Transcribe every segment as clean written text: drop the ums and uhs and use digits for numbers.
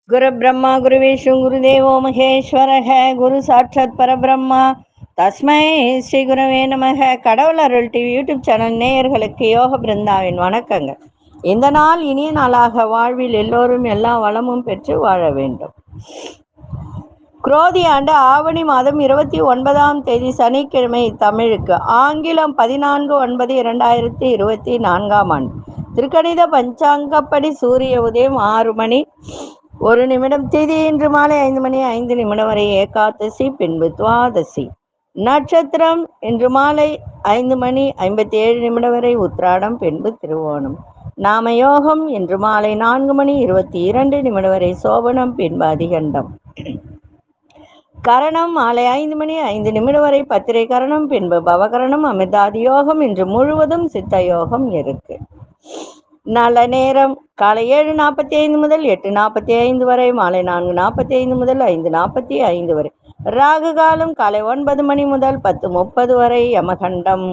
குரு பிரம்மா குரு விஷ்ணு குரு தேவோ மகேஸ்வரக குரு சாட்சாத் பரபிரம்மா தஸ்மை ஸ்ரீ குருவே நமக. கடவுள் அருள் டிவி யூடியூப் சேனல் நேயர்களுக்கு யோக பிருந்தாவின் வணக்கங்க. இந்த நாள் இனிய நாளாக வாழ்வில் எல்லோரும் எல்லா வளமும் பெற்று வாழ வேண்டும். குரோதி ஆண்டு ஆவணி மாதம் 29ஆம் தேதி சனிக்கிழமை, தமிழுக்கு ஆங்கிலம் 14/9/2024 ஆண்டு. திருக்கணித பஞ்சாங்கப்படி சூரிய உதயம் 6 மணி 1 நிமிடம். திதி இன்று மாலை 5 மணி 5 நிமிடம் வரை ஏகாதசி, பின்பு துவாதசி. நட்சத்திரம் இன்று மாலை 5 மணி 57 நிமிடம் வரை உத்திராடம், பின்பு திருவோணம். நாமயோகம் இன்று மாலை 4 மணி 22 நிமிடம் வரை சோபனம், பின்பு அதிகண்டம். கரணம் மாலை 5 மணி 5 நிமிடம் வரை பத்திரை கரணம், பின்பு பவகரணம். அமிர்தாதி யோகம் இன்று முழுவதும் சித்த யோகம் இருக்கு. நல்ல நேரம் காலை 7:45 முதல் 8:45 வரை, மாலை 4:45 முதல் 5:45 வரை. ராகு காலம் காலை 9 மணி முதல் 10:30 வரை. யமகண்டம்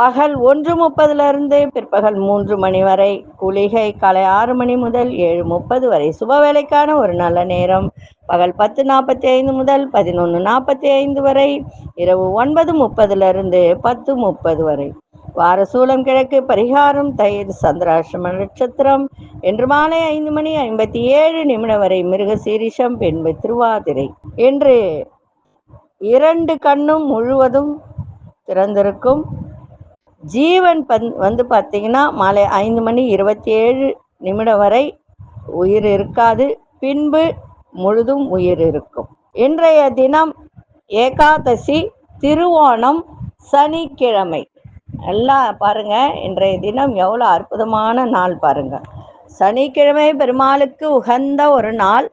பகல் 1:30 பிற்பகல் 3 மணி வரை. குளிகை காலை 6 மணி முதல் 7:30 வரை. சுப வேலைக்கான ஒரு நல்ல நேரம் பகல் 10:45 முதல் 11:45 வரை. இரவு 9:30 10:30 வரை. வார சூலம் கிழக்கு. பரிகாரம் தயிர். சந்திராஷ்டம நட்சத்திரம் இன்று மாலை 5 மணி 57 நிமிடம் வரை மிருக சீரிஷம், பின்பு திருவாதிரை. இன்று 2 கண்ணும் முழுவதும் திறந்திருக்கும். ஜீவன் வந்து பார்த்தீங்கன்னா மாலை 5 மணி 27 நிமிடம் வரை உயிர் இருக்காது, பின்பு முழுதும் உயிர் இருக்கும். இன்றைய தினம் ஏகாதசி, திருவோணம், சனிக்கிழமை. எல்லாம் பாருங்க, இன்றைய தினம் எவ்வளோ அற்புதமான நாள் பாருங்க. சனிக்கிழமை பெருமாளுக்கு உகந்த ஒரு நாள்.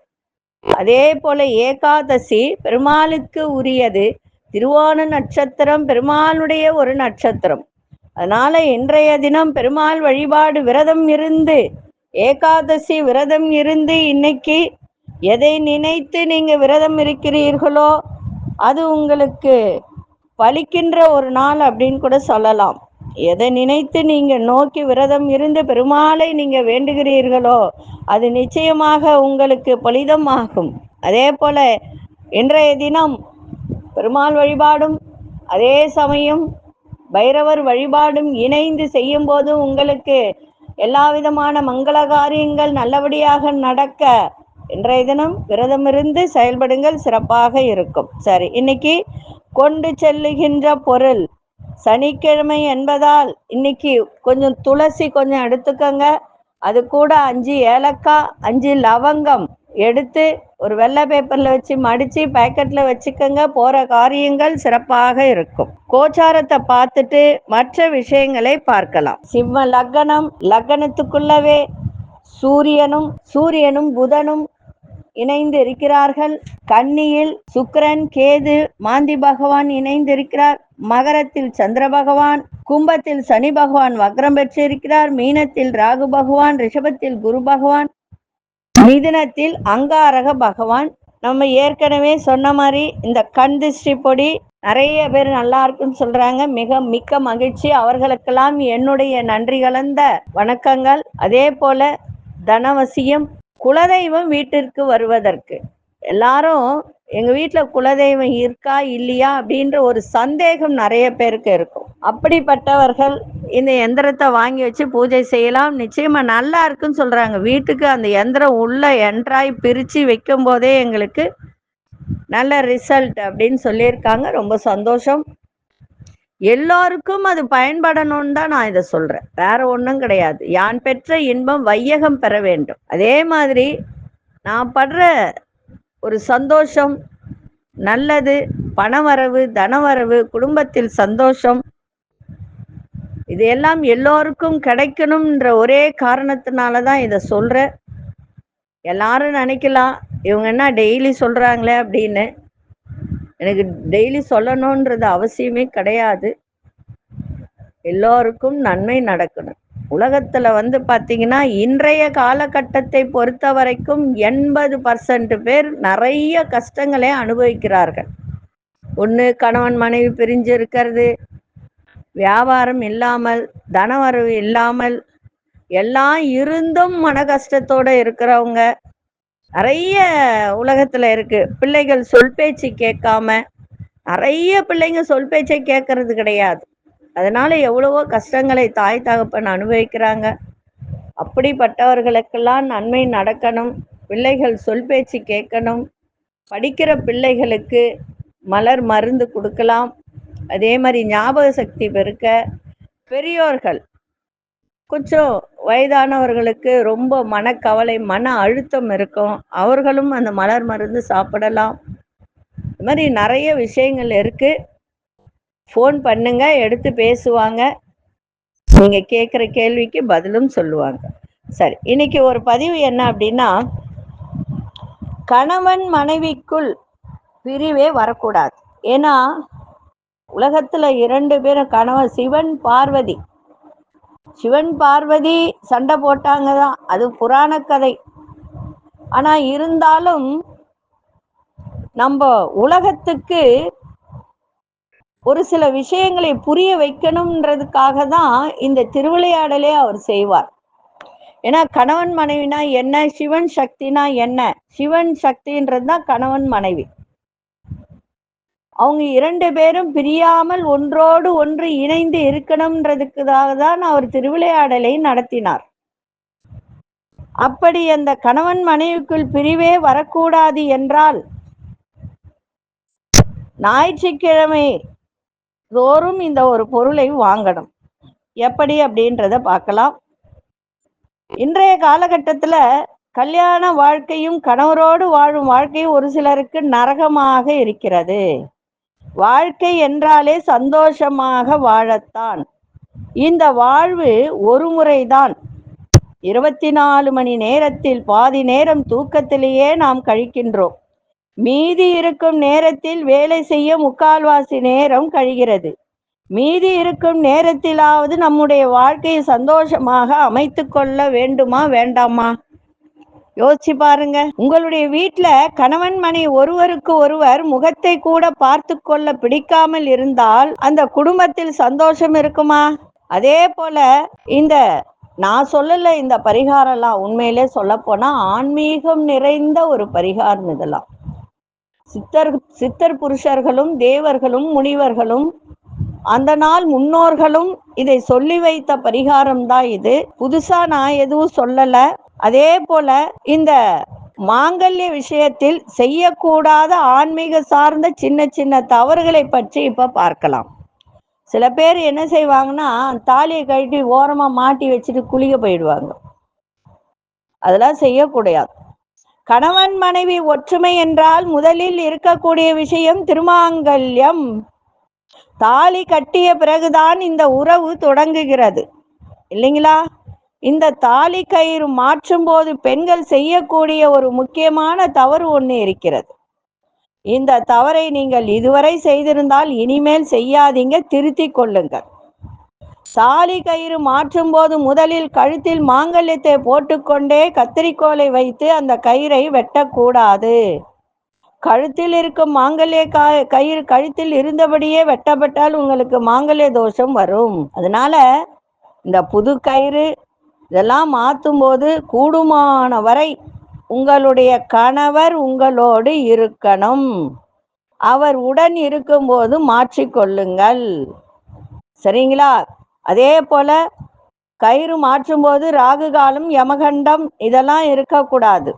அதே போல ஏகாதசி பெருமாளுக்கு உரியது. திருவோண நட்சத்திரம் பெருமாளுடைய ஒரு நட்சத்திரம். அதனால இன்றைய தினம் பெருமாள் வழிபாடு விரதம் இருந்து, ஏகாதசி விரதம் இருந்து, இன்னைக்கு எதை நினைத்து நீங்க விரதம் இருக்கிறீர்களோ அது உங்களுக்கு பலிக்கின்ற ஒரு நாள் அப்படின்னு கூட சொல்லலாம். எதை நினைத்து நீங்க நோக்கி விரதம் இருந்து பெருமாளை நீங்க வேண்டுகிறீர்களோ அது நிச்சயமாக உங்களுக்கு பலிதமாகும். அதே போல இன்றைய தினம் பெருமாள் வழிபாடும் அதே சமயம் பைரவர் வழிபாடும் இணைந்து செய்யும் போது உங்களுக்கு எல்லா விதமான மங்கள காரியங்கள் நல்லபடியாக நடக்க இன்றைய தினம் விரதமிருந்து செயல்படுங்கள், சிறப்பாக இருக்கும். சரி, இன்னைக்கு கொண்டு செல்லுகின்ற பொருள் சனிக்கிழமை என்பதால் இன்னைக்கு கொஞ்சம் துளசி கொஞ்சம் எடுத்துக்கங்க. அது கூட 5 ஏலக்காய் 5 லவங்கம் எடுத்து ஒரு வெள்ளை பேப்பர்ல வச்சு மடிச்சு பேக்கெட்ல வச்சுக்கோங்க. போற காரியங்கள் சிறப்பாக இருக்கும். கோச்சாரத்தை பார்த்துட்டு மற்ற விஷயங்களை பார்க்கலாம். சிம்ம லக்னம், லக்னத்துக்குள்ளவே சூரியனும் புதனும் இணைந்து இருக்கிறார்கள். கன்னியில் சுக்கிரன், கேது, மாந்தி பகவான் இணைந்து இருக்கிறார். மகரத்தில் சந்திர பகவான், கும்பத்தில் சனி பகவான் வக்ரம் பெற்றிருக்கிறார். மீனத்தில் ராகு பகவான், ரிஷபத்தில் குரு பகவான், மிதுனத்தில் அங்காரக பகவான். நம்ம ஏற்கனவே சொன்ன மாதிரி இந்த கண் திருஷ்டி பொடி நிறைய பேர் நல்லா இருக்குன்னு சொல்றாங்க. மிக்க மகிழ்ச்சி. அவர்களுக்கெல்லாம் என்னுடைய நன்றி கலந்த வணக்கங்கள். அதே போல தனவசியம், குலதெய்வம் வீட்டிற்கு வருவதற்கு எல்லாரும் எங்க வீட்டுல குலதெய்வம் இருக்கா இல்லையா அப்படின்ற ஒரு சந்தேகம் நிறைய பேருக்கு இருக்கும். அப்படிப்பட்டவர்கள் இந்த எந்திரத்தை வாங்கி வச்சு பூஜை செய்யலாம். நிச்சயமா நல்லா இருக்குன்னு சொல்றாங்க. வீட்டுக்கு அந்த எந்திரம் உள்ள என்ட்ராய் பிரிச்சு வைக்கும் போதே எங்களுக்கு நல்ல ரிசல்ட் அப்படின்னு சொல்லியிருக்காங்க. ரொம்ப சந்தோஷம். எல்லோருக்கும் அது பயன்படணும்னு தான் நான் இதை சொல்றேன், வேற ஒன்றும் கிடையாது. யான் பெற்ற இன்பம் வையகம் பெற வேண்டும். அதே மாதிரி நான் படுற ஒரு சந்தோஷம், நல்லது, பணவரவு, தனவரவு, குடும்பத்தில் சந்தோஷம், இது எல்லாம் எல்லோருக்கும் கிடைக்கணும்ன்ற ஒரே காரணத்தினால தான் இதை சொல்றேன். எல்லாரும் நினைக்கலாம் இவங்க என்ன டெய்லி சொல்றாங்களே அப்படின்னு. எனக்கு டெய்லி சொல்லணுன்றது அவசியமே கிடையாது. எல்லோருக்கும் நன்மை நடக்கணும். உலகத்துல வந்து பாத்தீங்கன்னா இன்றைய காலகட்டத்தை பொறுத்த வரைக்கும் 80% பேர் நிறைய கஷ்டங்களை அனுபவிக்கிறார்கள். ஒன்று கணவன் மனைவி பிரிஞ்சு இருக்கிறது, வியாபாரம் இல்லாமல், தனவரவு இல்லாமல், எல்லாம் இருந்தும் மன கஷ்டத்தோட இருக்கிறவங்க, நிறைய உலகத்துல இருக்கு. பிள்ளைகள் சொல் பேச்சு கேட்காம, நிறைய பிள்ளைங்க சொல் பேச்சை கேட்கறது கிடையாது. அதனால எவ்வளவோ கஷ்டங்களை தாய் தகப்பன் அனுபவிக்கிறாங்க. அப்படிப்பட்டவர்களுக்கெல்லாம் நன்மை நடக்கணும். பிள்ளைகள் சொல் பேச்சு கேட்கணும். படிக்கிற பிள்ளைகளுக்கு மலர் மருந்து கொடுக்கலாம். அதே மாதிரி ஞாபக சக்தி பெருக்க பெரியோர்கள் கொஞ்சம் வயதானவர்களுக்கு ரொம்ப மனக்கவலை, மன அழுத்தம் இருக்கும், அவர்களும் அந்த மலர் மருந்து சாப்பிடலாம். இது மாதிரி நிறைய விஷயங்கள் இருக்கு. ஃபோன் பண்ணுங்க, எடுத்து பேசுவாங்க, நீங்க கேட்குற கேள்விக்கு பதிலும் சொல்லுவாங்க. சரி, இன்னைக்கு ஒரு பதிவு என்ன அப்படின்னா, கணவன் மனைவிக்குள் பிரிவே வரக்கூடாது. ஏன்னா உலகத்துல 2 பேரும் கணவன் சிவன் பார்வதி, சிவன் பார்வதி சண்டை போட்டாங்க தான், அது புராண கதை. ஆனா இருந்தாலும் நம்ம உலகத்துக்கு ஒரு சில விஷயங்களை புரிய வைக்கணும்ன்றதுக்காக தான் இந்த திருவிளையாடலே அவர் செய்வார். ஏன்னா கணவன் மனைவினா என்ன, சிவன் சக்தினா என்ன, சிவன் சக்தின்றது தான் கணவன் மனைவி. அவங்க 2 பேரும் பிரியாமல் ஒன்றோடு ஒன்று இணைந்து இருக்கணும்ன்றதுக்காக தான் அவர் திருவிளையாடலை நடத்தினார். அப்படி அந்த கணவன் மனைவிக்குள் பிரிவே வரக்கூடாது என்றால் ஞாயிற்றுக்கிழமை தோறும் இந்த ஒரு பொருளை வாங்கணும். எப்படி அப்படின்றத பார்க்கலாம். இன்றைய காலகட்டத்துல கல்யாண வாழ்க்கையும் கணவரோடு வாழும் வாழ்க்கையும் ஒரு சிலருக்கு நரகமாக இருக்கிறது. வாழ்க்கை என்றாலே சந்தோஷமாக வாழத்தான். இந்த வாழ்வு ஒரு முறைதான். 24 மணி நேரத்தில் பாதி நேரம் தூக்கத்திலேயே நாம் கழிக்கின்றோம். மீதி இருக்கும் நேரத்தில் வேலை செய்ய முக்கால்வாசி நேரம் கழிகிறது. மீதி இருக்கும் நேரத்திலாவது நம்முடைய வாழ்க்கையை சந்தோஷமாக அமைத்து கொள்ள வேண்டுமா வேண்டாமா? யோசிச்சு பாருங்க. உங்களுடைய வீட்டுல கணவன் மனைவி ஒருவருக்கு ஒருவர் முகத்தை கூட பார்த்து கொள்ள பிடிக்காமல் இருந்தால் அந்த குடும்பத்தில் சந்தோஷம் இருக்குமா? அதே போல இந்த நான் சொல்லல, இந்த பரிகாரம்லாம் உண்மையிலே சொல்ல போனா ஆன்மீகம் நிறைந்த ஒரு பரிகாரம். இதெல்லாம் சித்தர் புருஷர்களும் தேவர்களும் முனிவர்களும் அந்த நாள் முன்னோர்களும் இதை சொல்லி வைத்த பரிகாரம் தான் இது. புதுசா நான் எதுவும் சொல்லல. அதே போல இந்த மாங்கல்ய விஷயத்தில் செய்யக்கூடாத ஆன்மீக சார்ந்த சின்ன சின்ன தவறுகளை பற்றி இப்ப பார்க்கலாம். சில பேர் என்ன செய்வாங்கன்னா, தாலியை கழட்டி ஓரமா மாட்டி வச்சுட்டு குளிக்க போயிடுவாங்க. அதெல்லாம் செய்யக்கூடாது. கணவன் மனைவி ஒற்றுமை என்றால் முதலில் இருக்கக்கூடிய விஷயம் திருமாங்கல்யம். தாலி கட்டிய பிறகுதான் இந்த உறவு தொடங்குகிறது, இல்லைங்களா? இந்த தாலி கயிறு மாற்றும் போது பெண்கள் செய்யக்கூடிய ஒரு முக்கியமான தவறு ஒன்று இருக்கிறது. இந்த தவறை நீங்கள் இதுவரை செய்திருந்தால் இனிமேல் செய்யாதீங்க, திருத்தி கொள்ளுங்கள். தாலி கயிறு மாற்றும் போது முதலில் கழுத்தில் மாங்கல்யத்தை போட்டுக்கொண்டே கத்திரிக்கோலை வைத்து அந்த கயிறை வெட்டக்கூடாது. கழுத்தில் இருக்கும் மாங்கல்ய கயிறு கழுத்தில் இருந்தபடியே வெட்டப்பட்டால் உங்களுக்கு மாங்கல்ய தோஷம் வரும். அதனால இந்த புது கயிறு இதெல்லாம் மாற்றும் போது கூடுமான வரை உங்களுடைய கணவர் உங்களோடு இருக்கணும். அவர் உடன் இருக்கும்போது மாற்றிக்கொள்ளுங்கள், சரிங்களா? அதே போல கயிறு மாற்றும் போது ராகு காலம், யமகண்டம் இதெல்லாம் இருக்கக்கூடாது.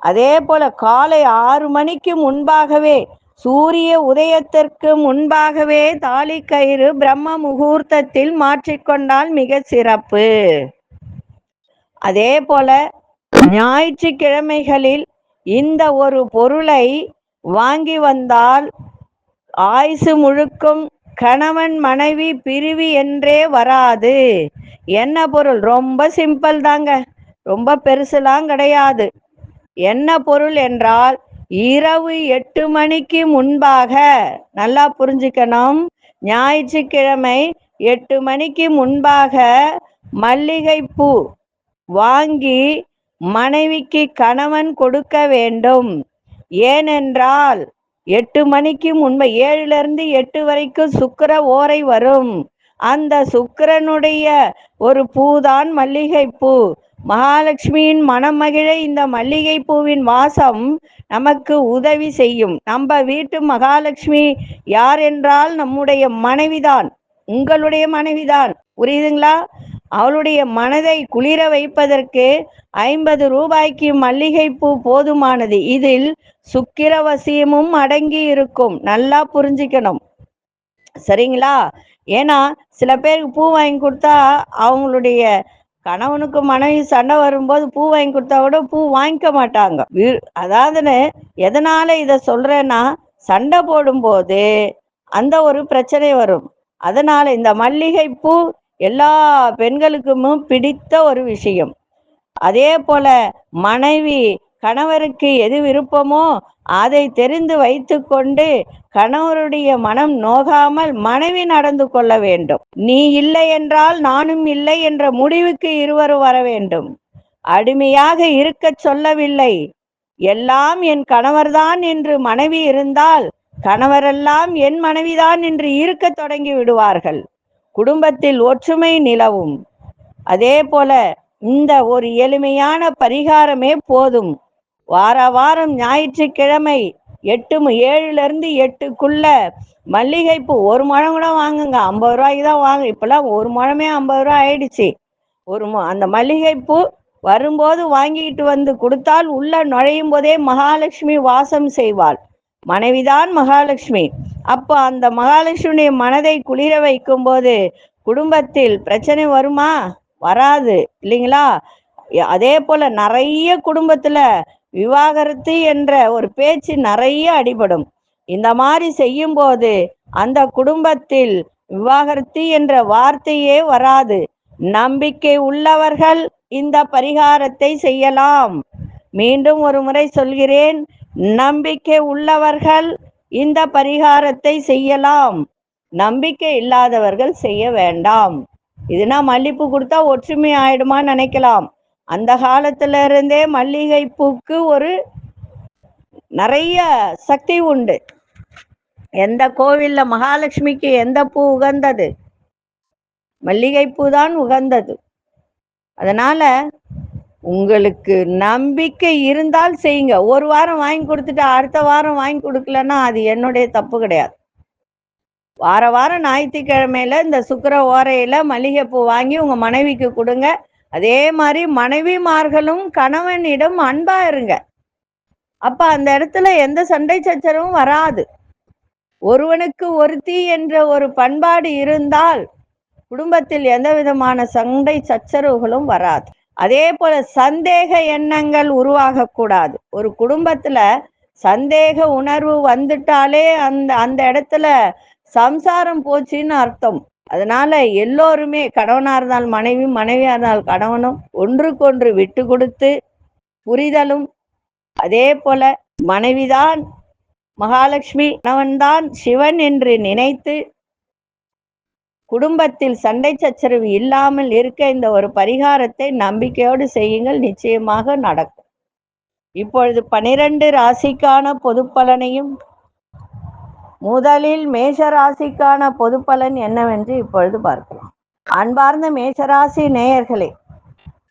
அதே போல காலை 6 மணிக்கு முன்பாகவே, சூரிய உதயத்திற்கு முன்பாகவே தாலி கயிறு பிரம்ம முகூர்த்தத்தில் மாற்றிக்கொண்டால் மிக சிறப்பு. அதே போல ஞாயிற்றுக்கிழமைகளில் இந்த ஒரு பொருளை வாங்கி வந்தால் ஆயுசு முழுக்கும் கணவன் மனைவி பிரிவு என்றே வராது. என்ன பொருள்? ரொம்ப சிம்பிள் தாங்க, ரொம்ப பெருசுலாம் கிடையாது. என்ன பொருள் என்றால், இரவு 8 மணிக்கு முன்பாக, நல்லா புரிஞ்சுக்கணும், ஞாயிற்றுக்கிழமை 8 மணிக்கு முன்பாக மல்லிகைப்பூ வாங்கி மனைவிக்கு கணவன் கொடுக்க வேண்டும். ஏனென்றால் 8 மணிக்கு முன்பு 7லிருந்து 8 வரைக்கும் சுக்கிர ஓரை வரும். அந்த சுக்கிரனுடைய ஒரு பூதான் மல்லிகை பூ. மகாலட்சுமியின் மனம் மகிழ இந்த மல்லிகை பூவின் வாசம் நமக்கு உதவி செய்யும். நம்ம வீட்டு மகாலட்சுமி யார் என்றால் நம்முடைய மனைவிதான், உங்களுடைய மனைவிதான். புரியுதுங்களா? அவளுடைய மனதை குளிர வைப்பதற்கு 50 ரூபாய்க்கு மல்லிகை பூ போதுமானது. இதில் சுக்கிரவசியமும் அடங்கி இருக்கும். நல்லா புரிஞ்சுக்கணும், சரிங்களா? ஏன்னா சில பேருக்கு பூ வாங்கி கொடுத்தா அவங்களுடைய கணவனுக்கு மனைவி சண்டை வரும்போது பூ வாங்கி கொடுத்தா கூட பூ வாங்கிக்க மாட்டாங்க. அதாவதுன்னு எதனால இதை சொல்றேன்னா, சண்டை போடும்போது அந்த ஒரு பிரச்சனை வரும். அதனால இந்த மல்லிகை பூ எல்லா பெண்களுக்கும் பிடித்த ஒரு விஷயம். அதே போல மனைவி கணவருக்கு எது விருப்பமோ அதை தெரிந்து வைத்து கொண்டு கணவருடைய மனம் நோகாமல் மனைவி நடந்து கொள்ள வேண்டும். நீ இல்லை என்றால் நானும் இல்லை என்ற முடிவுக்கு இருவரும் வர வேண்டும். அடிமையாக இருக்க சொல்லவில்லை. எல்லாம் என் கணவர்தான் என்று மனைவி இருந்தால் கணவரெல்லாம் என் மனைவிதான் என்று இருக்க தொடங்கி விடுவார்கள். குடும்பத்தில் ஒற்றுமை நிலவும். அதே போல இந்த ஒரு எளிமையான பரிகாரமே போதும். வார வாரம் ஞாயிற்றுக்கிழமை 7 8 மல்லிகைப்பூ 1 முழம் கூட வாங்குங்க. 50 ரூபாய்க்கு தான் வாங்க. இப்பெல்லாம் 1 முழமே 50 ரூபாய் ஆயிடுச்சு. அந்த மல்லிகைப்பூ வரும்போது வாங்கிட்டு வந்து கொடுத்தால் உள்ள நுழையும் போதே மகாலட்சுமி வாசம் செய்வாள். மனைவிதான் மகாலட்சுமி. அப்ப அந்த மகாலட்சுமியுடைய மனதை குளிர வைக்கும் போது குடும்பத்தில் பிரச்சனை வருமா? வராது, இல்லைங்களா? அதே போல நிறைய குடும்பத்துல விவாகரத்து என்ற ஒரு பேச்சு நிறைய அடிபடும். இந்த மாதிரி செய்யும் போது அந்த குடும்பத்தில் விவாகரத்து என்ற வார்த்தையே வராது. நம்பிக்கை உள்ளவர்கள் இந்த பரிகாரத்தை செய்யலாம். மீண்டும் ஒரு முறை சொல்கிறேன், நம்பிக்கை உள்ளவர்கள் இந்த பரிகாரத்தை செய்யலாம். நம்பிக்கை இல்லாதவர்கள் செய்ய வேண்டாம். இதுனா மல்லிப்பூ கொடுத்தா ஒற்றுமை ஆயிடுமான்னு நினைக்கலாம். அந்த காலத்துல இருந்தே மல்லிகை பூக்கு ஒரு நிறைய சக்தி உண்டு. எந்த கோவில்ல மகாலட்சுமிக்கு எந்த பூ உகந்தது? மல்லிகை பூ தான் உகந்தது. அதனால உங்களுக்கு நம்பிக்கை இருந்தால் செய்யுங்க. ஒரு வாரம் வாங்கி கொடுத்துட்டு அடுத்த வாரம் வாங்கி கொடுக்கலன்னா அது என்னுடைய தப்பு கிடையாது. வார வாரம் ஞாயிற்றுக்கிழமையில இந்த சுக்கிர ஓரையில மல்லிகை பூ வாங்கி உங்க மனைவிக்கு கொடுங்க. அதே மாதிரி மனைவிமார்களும் கணவனிடம் அன்பா இருங்க. அப்ப அந்த இடத்துல எந்த சண்டை சச்சரவும் வராது. ஒருவனுக்கு ஒருத்தி என்ற ஒரு பண்பாடு இருந்தால் குடும்பத்தில் எந்த விதமான சண்டை சச்சரவுகளும் வராது. அதே போல சந்தேக எண்ணங்கள் உருவாக கூடாது. ஒரு குடும்பத்துல சந்தேக உணர்வு வந்துட்டாலே அந்த இடத்துல சம்சாரம் போச்சுன்னு அர்த்தம். அதனால எல்லோருமே, கணவனா இருந்தால் மனைவி, மனைவியா இருந்தால் கணவனும் ஒன்றுக்கொன்று விட்டு கொடுத்து புரிதலும், அதே போல மனைவிதான் மகாலட்சுமி, கணவன்தான் சிவன் என்று நினைத்து குடும்பத்தில் சண்டை சச்சரவு இல்லாமல் இருக்க இந்த ஒரு பரிகாரத்தை நம்பிக்கையோடு செய்யுங்கள். நிச்சயமாக நடக்கும். இப்பொழுது 12 ராசிக்கான பொது பலனையும், முதலில் மேஷ ராசிக்கான பொது பலன் என்னவென்று இப்பொழுது பார்க்கலாம். அன்பார்ந்த மேஷராசி நேயர்களே,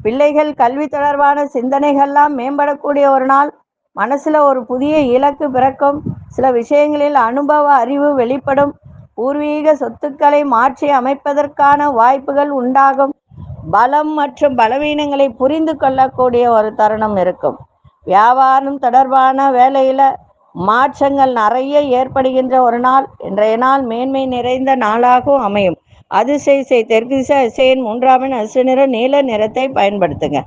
பிள்ளைகள் கல்வி தொடர்பான சிந்தனைகள்லாம் மேம்படக்கூடிய ஒரு நாள். மனசுல ஒரு புதிய இலக்கு பிறக்கும். சில விஷயங்களில் அனுபவ அறிவு வெளிப்படும். பூர்வீக சொத்துக்களை மாற்றி அமைப்பதற்கான வாய்ப்புகள் உண்டாகும். பலம் மற்றும் பலவீனங்களை புரிந்து கொள்ளக்கூடிய ஒரு தருணம் இருக்கும். வியாபாரம் தொடர்பான வேலையில மாற்றங்கள் நிறைய ஏற்படுகின்ற ஒரு நாள். இன்றைய நாள் மேன்மை நிறைந்த நாளாகவும் அமையும். அதிசய தெற்கு திசையின் 3ஆம் அசுநிற நீல நிறத்தை பயன்படுத்துங்க.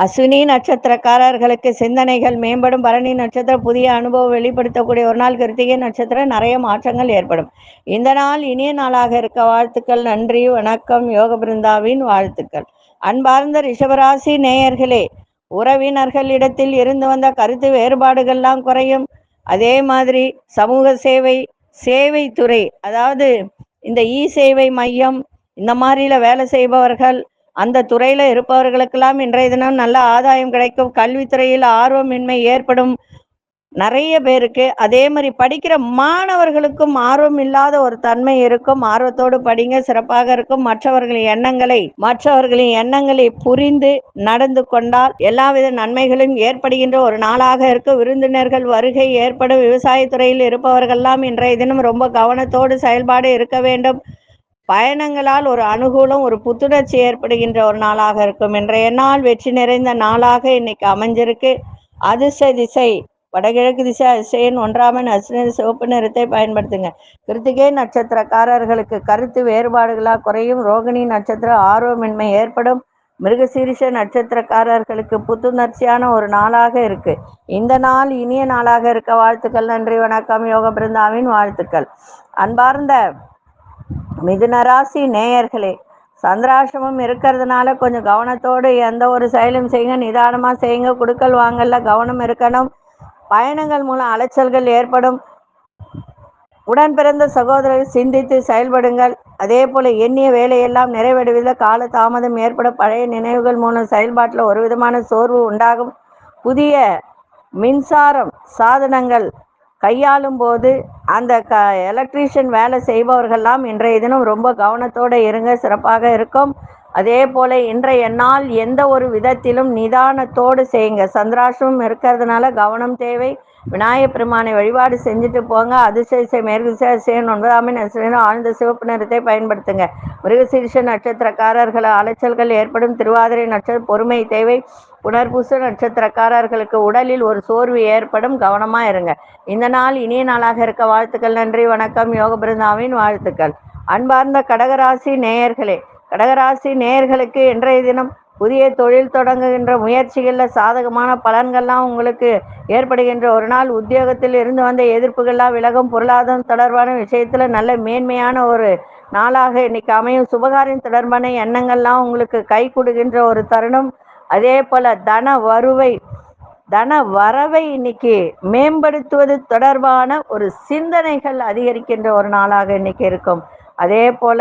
அஸ்வினி நட்சத்திரக்காரர்களுக்கு சிந்தனைகள் மேம்படும். பரணி நட்சத்திரம் புதிய அனுபவம் வெளிப்படுத்தக்கூடிய ஒரு நாள். கிருத்திகை நட்சத்திரம் நிறைய மாற்றங்கள் ஏற்படும். இந்த நாள் இனிய நாளாக இருக்க வாழ்த்துக்கள். நன்றி, வணக்கம். யோக பிருந்தாவின் வாழ்த்துக்கள். அன்பார்ந்த ரிஷபராசி நேயர்களே, உறவினர்களிடத்தில் இருந்து வந்த கருத்து வேறுபாடுகள்லாம் குறையும். அதே மாதிரி சமூக சேவை துறை, அதாவது இந்த சேவை மையம், இந்த மாதிரில வேலை செய்பவர்கள், அந்த துறையில இருப்பவர்களுக்கெல்லாம் இன்றைய தினம் நல்ல ஆதாயம் கிடைக்கும். கல்வித்துறையில் ஆர்வமின்மை ஏற்படும். நிறைய பேருக்கு. அதே மாதிரி படிக்கிற மாணவர்களுக்கும் ஆர்வம் இல்லாத ஒரு தன்மை இருக்கும். ஆர்வத்தோடு படிங்க, சிறப்பாக இருக்கும். மற்றவர்களின் எண்ணங்களை புரிந்து நடந்து கொண்டால் எல்லாவித நன்மைகளும் ஏற்படுகின்ற ஒரு நாளாக இருக்கும். விருந்தினர்கள் வருகை ஏற்படும். விவசாயத்துறையில் இருப்பவர்கள்லாம் இன்றைய தினம் ரொம்ப கவனத்தோடு செயல்பாடு இருக்க வேண்டும். பயணங்களால் ஒரு அனுகூலம், ஒரு புத்துணர்ச்சி ஏற்படுகின்ற ஒரு நாளாக இருக்கும். இன்றைய நாள் வெற்றி நிறைந்த நாளாக இன்னைக்கு அமைஞ்சிருக்கு. அதிர்ஷ்ட திசை வடகிழக்கு திசை. அதிசயன் 1ஆம் எண் அஸ்வினி, சிவப்பு நிறத்தை பயன்படுத்துங்க. கிருத்திகை நட்சத்திரக்காரர்களுக்கு கருத்து வேறுபாடுகளாக குறையும். ரோகிணி நட்சத்திர ஆர்வமின்மை ஏற்படும். மிருகசீரிஷ நட்சத்திரக்காரர்களுக்கு புத்துணர்ச்சியான ஒரு நாளாக இருக்கு. இந்த நாள் இனிய நாளாக இருக்க வாழ்த்துக்கள். நன்றி, வணக்கம். யோக பிருந்தாவின் வாழ்த்துக்கள். அன்பார்ந்த மிதுனராசி நேயர்களே, சந்திராசிரமம் இருக்கிறதுனால கொஞ்சம் கவனத்தோடு எந்த ஒரு செயலும் செய்யுங்க. நிதானமா செய்யுங்க. குடுக்கல் வாங்கல்ல கவனம் இருக்கணும். பயணங்கள் மூலம் அலைச்சல்கள் ஏற்படும். உடன் பிறந்த சகோதரர்கள் சிந்தித்து செயல்படுங்கள். அதே போல எண்ணிய வேலையெல்லாம் நிறைவேறுவதில் கால தாமதம் ஏற்படும். பழைய நினைவுகள் மூலம் செயல்பாட்டில் ஒரு விதமான சோர்வு உண்டாகும். புதிய மின்சாரம் சாதனங்கள் கையாளும் போது அந்த எலக்ட்ரீஷியன் வேலை செய்பவர்கள்லாம் இன்றைய தினம் ரொம்ப கவனத்தோடு இருங்க, சிறப்பாக இருக்கும். அதே போல இன்றைய நாள் எந்த ஒரு விதத்திலும் நிதானத்தோடு செய்யுங்க. சந்திராசிரமம் இருக்கிறதுனால கவனம் தேவை. விநாயகப் பெருமானை வழிபாடு செஞ்சுட்டு போங்க. அதிசய மேற்கு திசை 9ஆம் எண் ஆழ்ந்த சிவப்பு நிறத்தை பயன்படுத்துங்க. மிருகசீரிஷ நட்சத்திரக்காரர்கள் அலைச்சல்கள் ஏற்படும். திருவாதிரை நட்சத்திர பொறுமை தேவை. புனர்பூச நட்சத்திரக்காரர்களுக்கு உடலில் ஒரு சோர்வு ஏற்படும். கவனமா இருங்க. இந்த நாள் இனிய நாளாக இருக்க வாழ்த்துக்கள். நன்றி, வணக்கம். யோக பிருந்தாவின் வாழ்த்துக்கள். அன்பார்ந்த கடகராசி நேயர்களே, கடகராசி நேயர்களுக்கு இன்றைய தினம் புதிய தொழில் தொடங்குகின்ற முயற்சிகளில் சாதகமான பலன்கள்லாம் உங்களுக்கு ஏற்படுகின்ற ஒரு நாள். உத்தியோகத்தில் இருந்து வந்த எதிர்ப்புகள்லாம் விலகும். பொருளாதாரம் தொடர்பான விஷயத்துல நல்ல மேன்மையான ஒரு நாளாக இன்னைக்கு அமையும். சுபகாரியம் தொடர்பான எண்ணங்கள்லாம் உங்களுக்கு கை கொடுக்கின்ற ஒரு தருணம். அதே போல தன வரவை இன்னைக்கு மேம்படுத்துவது தொடர்பான ஒரு சிந்தனைகள் அதிகரிக்கின்ற ஒரு நாளாக இன்னைக்கு இருக்கும். அதே போல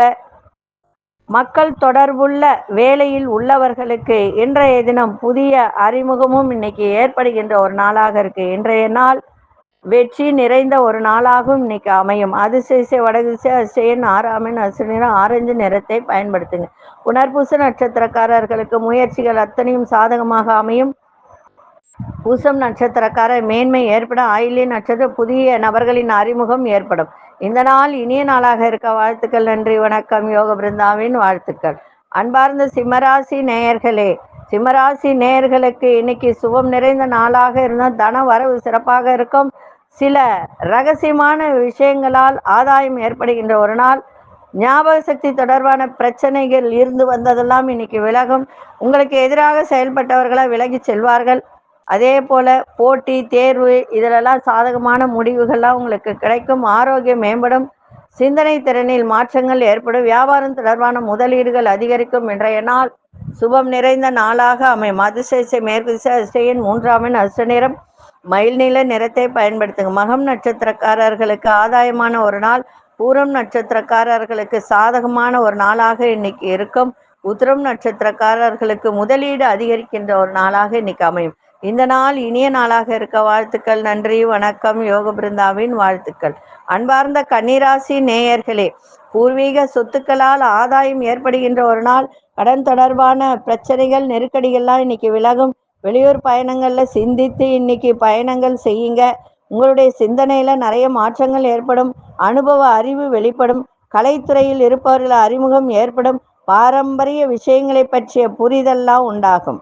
மக்கள் தொடர்புள்ள வேலையில் உள்ளவர்களுக்கு இன்றைய தினம் புதிய அறிமுகமும் இன்னைக்கு ஏற்படுகின்ற ஒரு நாளாக இருக்கு. இன்றைய நாள் வெற்றி நிறைந்த ஒரு நாளாகவும் இன்னைக்கு அமையும். அதிசய வடதிசை. அதிசயன் 6ஆம் எண் அசுர ஆரஞ்சு நிறத்தை பயன்படுத்துங்க. புனர்பூச நட்சத்திரக்காரர்களுக்கு முயற்சிகள் அத்தனையும் சாதகமாக அமையும். பூசம் நட்சத்திரக்காரர் மேன்மை ஏற்படும். ஆயில்ய நட்சத்திர புதிய நபர்களின் அறிமுகம் ஏற்படும். இந்த நாள் இனிய நாளாக இருக்க வாழ்த்துக்கள். நன்றி, வணக்கம். யோக பிருந்தாவின் வாழ்த்துக்கள். அன்பார்ந்த சிம்மராசி நேயர்களே, சிம்மராசி நேயர்களுக்கு இன்னைக்கு சுபம் நிறைந்த நாளாக இருந்தால் தன வரவு சிறப்பாக இருக்கும். சில ரகசியமான விஷயங்களால் ஆதாயம் ஏற்படுகின்ற ஒரு நாள். ஞாபக சக்தி தொடர்பான பிரச்சனைகள் இருந்து வந்ததெல்லாம் இன்னைக்கு விலகும். உங்களுக்கு எதிராக செயல்பட்டவர்களை விலகி செல்வார்கள். அதே போல போட்டி தேர்வு இதிலெல்லாம் சாதகமான முடிவுகள்லாம் உங்களுக்கு கிடைக்கும். ஆரோக்கியம் மேம்படும். சிந்தனை திறனில் மாற்றங்கள் ஏற்படும். வியாபாரம் தொடர்பான முதலீடுகள் அதிகரிக்கும். இன்றைய நாள் சுபம் நிறைந்த நாளாக அமையும். அதிசய மேற்கு திசை. அதிசயன் 3ஆம் எண் அசுர நிறம். மயில் நீல நிறத்தை பயன்படுத்துங்க. மகம் நட்சத்திரக்காரர்களுக்கு ஆதாயமான ஒரு நாள். பூரம் நட்சத்திரக்காரர்களுக்கு சாதகமான ஒரு நாளாக இன்னைக்கு இருக்கும். உத்திரம் நட்சத்திரக்காரர்களுக்கு முதலீடு அதிகரிக்கின்ற ஒரு நாளாக இன்னைக்கு அமையும். இந்த நாள் இனிய நாளாக இருக்க வாழ்த்துக்கள். நன்றி, வணக்கம். யோக பிருந்தாவின் வாழ்த்துக்கள். அன்பார்ந்த கன்னிராசி நேயர்களே, பூர்வீக சொத்துக்களால் ஆதாயம் ஏற்படுகின்ற ஒரு நாள். கடன் தொடர்பான பிரச்சனைகள் நெருக்கடிகள்லாம் இன்னைக்கு விலகும். வெளியூர் பயணங்கள்ல சிந்தித்து இன்னைக்கு பயணங்கள் செய்யுங்க. உங்களுடைய சிந்தனையில நிறைய மாற்றங்கள் ஏற்படும். அனுபவ அறிவு வெளிப்படும். கலைத்துறையில் இருப்பவர்கள் அறிமுகம் ஏற்படும். பாரம்பரிய விஷயங்களை பற்றிய புரிதல்லாம் உண்டாகும்.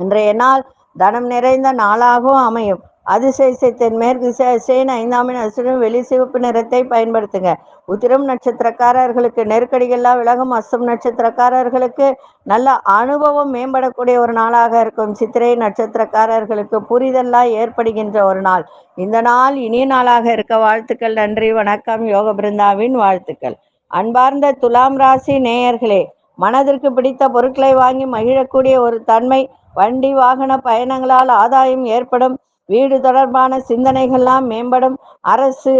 இன்றைய நாள் தனம் நிறைந்த நாளாகவும் அமையும். அதிசய தென்மேற்கு திசை. அதிசயன் 5ஆம் எண் அசுரன் வெளி சிவப்பு நிறத்தை பயன்படுத்துங்க. உத்திரம் நட்சத்திரக்காரர்களுக்கு நெருக்கடிகள்லாம் விலகும். அஸ்தம் நட்சத்திரக்காரர்களுக்கு நல்ல அனுபவம் மேம்படக்கூடிய ஒரு நாளாக இருக்கும். சித்திரை நட்சத்திரக்காரர்களுக்கு புரிதல்லாம் ஏற்படுகின்ற ஒரு நாள். இந்த நாள் இனிய நாளாக இருக்க வாழ்த்துக்கள். நன்றி, வணக்கம். யோக பிருந்தாவின் வாழ்த்துக்கள். அன்பார்ந்த துலாம் ராசி நேயர்களே, மனதிற்கு பிடித்த பொருட்களை வாங்கி மகிழக்கூடிய ஒரு தன்மை. வண்டி வாகன பயணங்களால் ஆதாயம் ஏற்படும். வீடு தொடர்பான சிந்தனைகள்லாம் மேம்படும். அரசு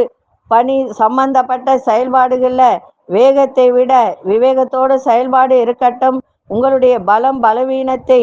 பணி சம்பந்தப்பட்ட செயல்பாடுகளில் வேகத்தை விட விவேகத்தோடு செயல்பாடு இருக்கட்டும். உங்களுடைய பலம் பலவீனத்தை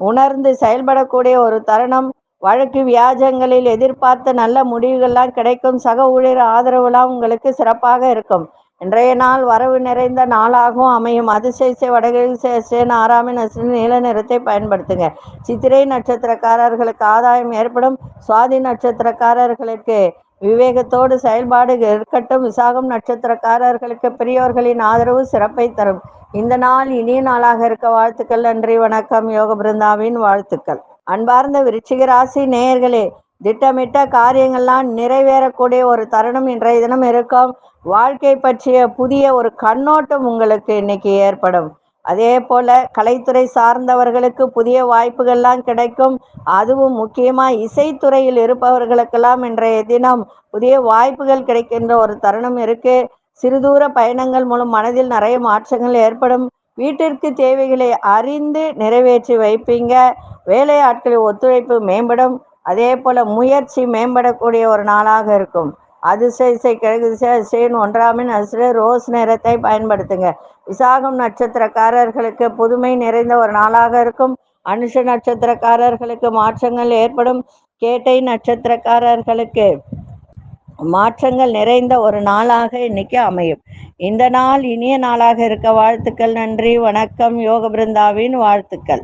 உணர்ந்து செயல்படக்கூடிய ஒரு தருணம். வழக்கு வியாஜங்களில் எதிர்பார்த்த நல்ல முடிவுகள்லாம் கிடைக்கும். சக ஊழியர் ஆதரவுலாம் உங்களுக்கு சிறப்பாக இருக்கும். இன்றைய நாள் வரவு நிறைந்த நாளாகவும் அமையும். அதிசய வடகிழக்கு 6ஆம் நீல நிறத்தை பயன்படுத்துங்க. சித்திரை நட்சத்திரக்காரர்களுக்கு ஆதாயம் ஏற்படும். சுவாதி நட்சத்திரக்காரர்களுக்கு விவேகத்தோடு செயல்பாடு இருக்கட்டும். விசாகம் நட்சத்திரக்காரர்களுக்கு பெரியோர்களின் ஆதரவு சிறப்பை தரும். இந்த நாள் இனிய நாளாக இருக்க வாழ்த்துக்கள். நன்றி, வணக்கம். யோக பிருந்தாவின் வாழ்த்துக்கள். அன்பார்ந்த விருச்சிக ராசி நேயர்களே, திட்டமிட்ட காரியங்கள்லாம் நிறைவேறக்கூடிய ஒரு தருணம் இன்றைய தினம் இருக்கும். வாழ்க்கை பற்றிய புதிய ஒரு கண்ணோட்டம் உங்களுக்கு இன்னைக்கு ஏற்படும். அதே போல கலைத்துறை சார்ந்தவர்களுக்கு புதிய வாய்ப்புகள்லாம் கிடைக்கும். அதுவும் முக்கியமா இசைத்துறையில் இருப்பவர்களுக்கெல்லாம் இன்றைய தினம் புதிய வாய்ப்புகள் கிடைக்கின்ற ஒரு தருணம் இருக்கு. சிறுதூர பயணங்கள் மூலம் மனதில் நிறைய மாற்றங்கள் ஏற்படும். வீட்டிற்கு தேவைகளை அறிந்து நிறைவேற்றி வைப்பீங்க. வேலையாட்களின் ஒத்துழைப்பு மேம்படும். அதே போல முயற்சி மேம்படக்கூடிய ஒரு நாளாக இருக்கும். அதிசய கிழக்கு திசை 1ஆம் ரோஸ் நிறத்தை பயன்படுத்துங்க. விசாகம் நட்சத்திரக்காரர்களுக்கு புதுமை நிறைந்த ஒரு நாளாக இருக்கும். அனுஷ நட்சத்திரக்காரர்களுக்கு மாற்றங்கள் ஏற்படும். கேட்டை நட்சத்திரக்காரர்களுக்கு மாற்றங்கள் நிறைந்த ஒரு நாளாக இன்னைக்கு அமையும். இந்த நாள் இனிய நாளாக இருக்க வாழ்த்துக்கள். நன்றி, வணக்கம். யோக பிருந்தாவின் வாழ்த்துக்கள்.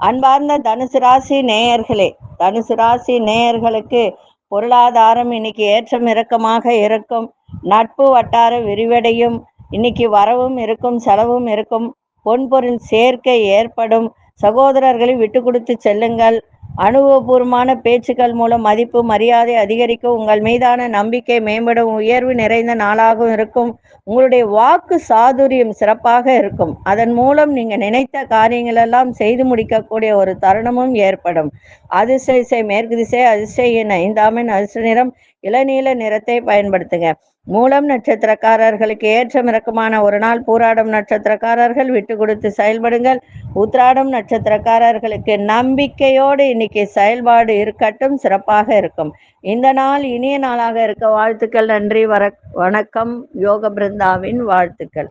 அன்பார்ந்த தனுசு ராசி நேயர்களே, தனுசு ராசி நேயர்களுக்கு பொருளாதாரம் இன்னைக்கு ஏற்றம் இறக்கமாக இருக்கும். நட்பு வட்டார விரிவடையும். இன்னைக்கு வரவும் இருக்கும், செலவும் இருக்கும். பொன்பொருள் சேர்க்கை ஏற்படும். சகோதரர்களை விட்டு கொடுத்து செல்லுங்கள். அனுபவபூர்வமான பேச்சுக்கள் மூலம் மதிப்பு மரியாதை அதிகரிக்கும். உங்கள் மீதான நம்பிக்கை மேம்படும். உயர்வு நிறைந்த நாளாகவும் இருக்கும். உங்களுடைய வாக்கு சாதுரியம் சிறப்பாக இருக்கும். அதன் மூலம் நீங்க நினைத்த காரியங்கள் எல்லாம் செய்து முடிக்கக்கூடிய ஒரு தருணமும் ஏற்படும். அதிசய மேற்கு திசை அதிசய 5ஆம் அதிர்ஷ்ட நிறம் இளநீல நிறத்தை பயன்படுத்துங்க. மூலம் நட்சத்திரக்காரர்களுக்கு ஏற்றம் இறக்கமான ஒரு நாள். பூராடம் நட்சத்திரக்காரர்கள் விட்டு கொடுத்து செயல்படுங்கள். உத்திராடம் நட்சத்திரக்காரர்களுக்கு நம்பிக்கையோடு இன்னைக்கு செயல்பாடு இருக்கட்டும், சிறப்பாக இருக்கும். இந்த நாள் இனிய நாளாக இருக்க வாழ்த்துக்கள். நன்றி, வணக்கம். யோக பிருந்தாவின் வாழ்த்துக்கள்.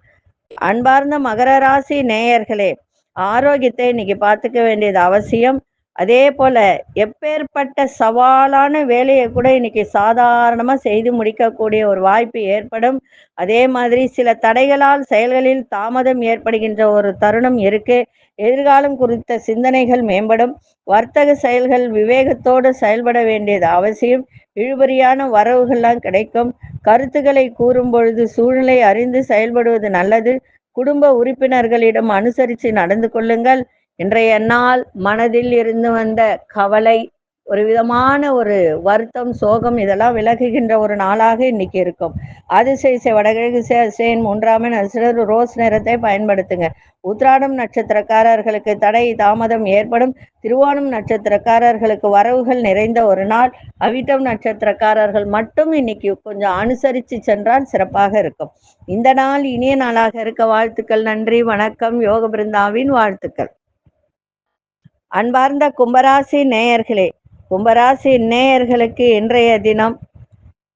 அன்பார்ந்த மகர ராசி நேயர்களே, ஆரோக்கியத்தை இன்னைக்கு பார்த்துக்க வேண்டியது அவசியம். அதே போல எப்பேற்பட்ட சவாலான வேலையை கூட இன்னைக்கு சாதாரணமா செய்து முடிக்கக்கூடிய ஒரு வாய்ப்பு ஏற்படும். அதே மாதிரி சில தடைகளால் செயல்களில் தாமதம் ஏற்படுகின்ற ஒரு தருணம் இருக்கு. எதிர்காலம் குறித்த சிந்தனைகள் மேம்படும். வர்த்தக செயல்கள் விவேகத்தோடு செயல்பட வேண்டியது அவசியம். இழுபறியான வரவுகள்லாம் கிடைக்கும். கருத்துக்களை கூறும் பொழுது சூழ்நிலை அறிந்து செயல்படுவது நல்லது. குடும்ப உறுப்பினர்களிடம் அனுசரித்து நடந்து கொள்ளுங்கள். இன்றைய நாள் மனதில் இருந்து வந்த கவலை, ஒரு விதமான ஒரு வருத்தம், சோகம் இதெல்லாம் விலகுகின்ற ஒரு நாளாக இன்னைக்கு இருக்கும். அதிசய வடகிழக்கு 3ஆம் ரோஸ் நிறத்தை பயன்படுத்துங்க. உத்திராடம் நட்சத்திரக்காரர்களுக்கு தடை தாமதம் ஏற்படும். திருவோணம் நட்சத்திரக்காரர்களுக்கு வரவுகள் நிறைந்த ஒரு நாள். அவிட்டம் நட்சத்திரக்காரர்கள் மட்டும் இன்னைக்கு கொஞ்சம் அனுசரித்து சென்றால் சிறப்பாக இருக்கும். இந்த நாள் இனிய நாளாக இருக்க வாழ்த்துக்கள். நன்றி, வணக்கம். யோக பிருந்தாவின் வாழ்த்துக்கள். அன்பார்ந்த கும்பராசி நேயர்களே, கும்பராசி நேயர்களுக்கு இன்றைய தினம்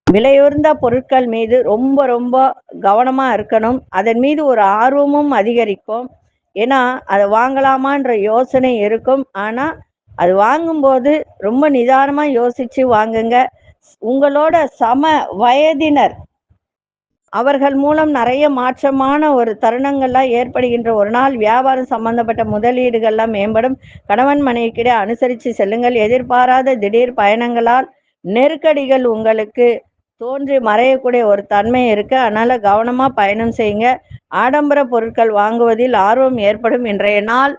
விலையுயர்ந்த பொருட்கள் மீது ரொம்ப கவனமா இருக்கணும். அதன் மீது ஒரு ஆர்வமும் அதிகரிக்கும். ஏன்னா அதை வாங்கலாமான்ற யோசனை இருக்கும். ஆனா அது வாங்கும்போது ரொம்ப நிதானமா யோசிச்சு வாங்குங்க. உங்களோட சம வயதினர் அவர்கள் மூலம் நிறைய மாற்றமான ஒரு தருணங்கள்லாம் ஏற்படுகின்ற ஒரு நாள். வியாபாரம் சம்பந்தப்பட்ட முதலீடுகள்லாம் மேம்படும். கணவன் மனைவிக்கிடையே அனுசரித்து செல்லுங்கள். எதிர்பாராத திடீர் பயணங்களால் நெருக்கடிகள் உங்களுக்கு தோன்றி மறையக்கூடிய ஒரு தன்மை இருக்கு. அதனால கவனமா பயணம் செய்யுங்க. ஆடம்பர பொருட்கள் வாங்குவதில் ஆர்வம் ஏற்படும். இன்றைய நாள்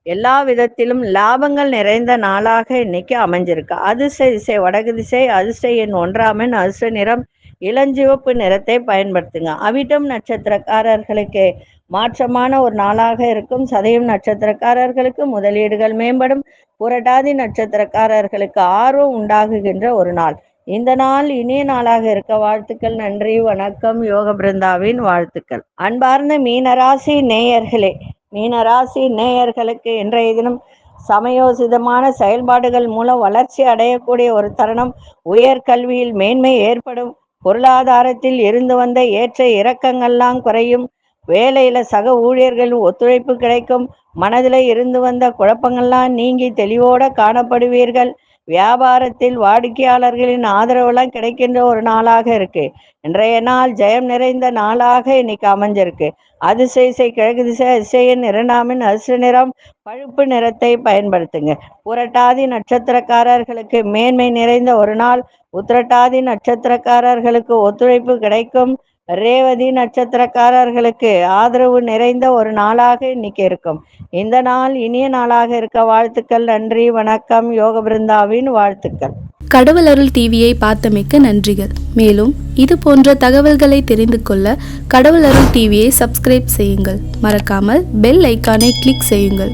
எல்லா விதத்திலும் லாபங்கள் நிறைந்த நாளாக இன்னைக்கு அமைஞ்சிருக்கு. அதிசய வடக்கு திசை அதிர்ஷ்ட எண் 1ஆம் அதிர்ஷ்ட நிறம் இளஞ்சிவப்பு நிறத்தை பயன்படுத்துங்க. அவிட்டம் நட்சத்திரக்காரர்களுக்கு மாற்றமான ஒரு நாளாக இருக்கும். சதயம் நட்சத்திரக்காரர்களுக்கு முதலீடுகள் மேம்படும். புரட்டாதி நட்சத்திரக்காரர்களுக்கு ஆர்வம் உண்டாகுகின்ற ஒரு நாள். இந்த நாள் இனிய நாளாக இருக்க வாழ்த்துக்கள். நன்றி, வணக்கம். யோக பிருந்தாவின் வாழ்த்துக்கள். அன்பார்ந்த மீனராசி நேயர்களே, மீனராசி நேயர்களுக்கு இன்றைய தினம் சமயோசிதமான செயல்பாடுகள் மூலம் வளர்ச்சி அடையக்கூடிய ஒரு தருணம். உயர்கல்வியில் மேன்மை ஏற்படும். பொருளாதாரத்தில் இருந்து வந்த ஏற்ற இறக்கங்கள்லாம் குறையும். வேலையில சக ஊழியர்கள் ஒத்துழைப்பு கிடைக்கும். மனதில் இருந்து வந்த குழப்பங்கள்லாம் நீங்கி தெளிவோட காணப்படுவீர்கள். வியாபாரத்தில் வாடிக்கையாளர்களின் ஆதரவுலாம் கிடைக்கின்ற ஒரு நாளாக இருக்கு. இன்றைய நாள் ஜெயம் நிறைந்த நாளாக இன்னைக்கு அமைஞ்சிருக்கு. அதிசய கிழக்கு திசை அதிசயன் 2ஆம் அதிர்ஷ்ட நிறம் பழுப்பு நிறத்தை பயன்படுத்துங்க. புரட்டாதி நட்சத்திரக்காரர்களுக்கு மேன்மை நிறைந்த ஒரு நாள். உத்திரட்டாதி நட்சத்திரக்காரர்களுக்கு ஒத்துழைப்பு கிடைக்கும். ரேவதி நட்சத்திரக்காரர்களுக்கு ஆதரவு நிறைந்த ஒரு நாளாக இன்னைக்கு இருக்கும். இந்த நாள் இனிய நாளாக இருக்க வாழ்த்துக்கள். நன்றி, வணக்கம். யோக பிருந்தாவின் வாழ்த்துக்கள். கடவுள் அருள் டிவியை பார்த்தமைக்க நன்றிகள். மேலும் இது போன்ற தகவல்களை தெரிந்து கொள்ள கடவுள் அருள் டிவியை சப்ஸ்கிரைப் செய்யுங்கள். மறக்காமல் பெல் ஐக்கானை கிளிக் செய்யுங்கள்.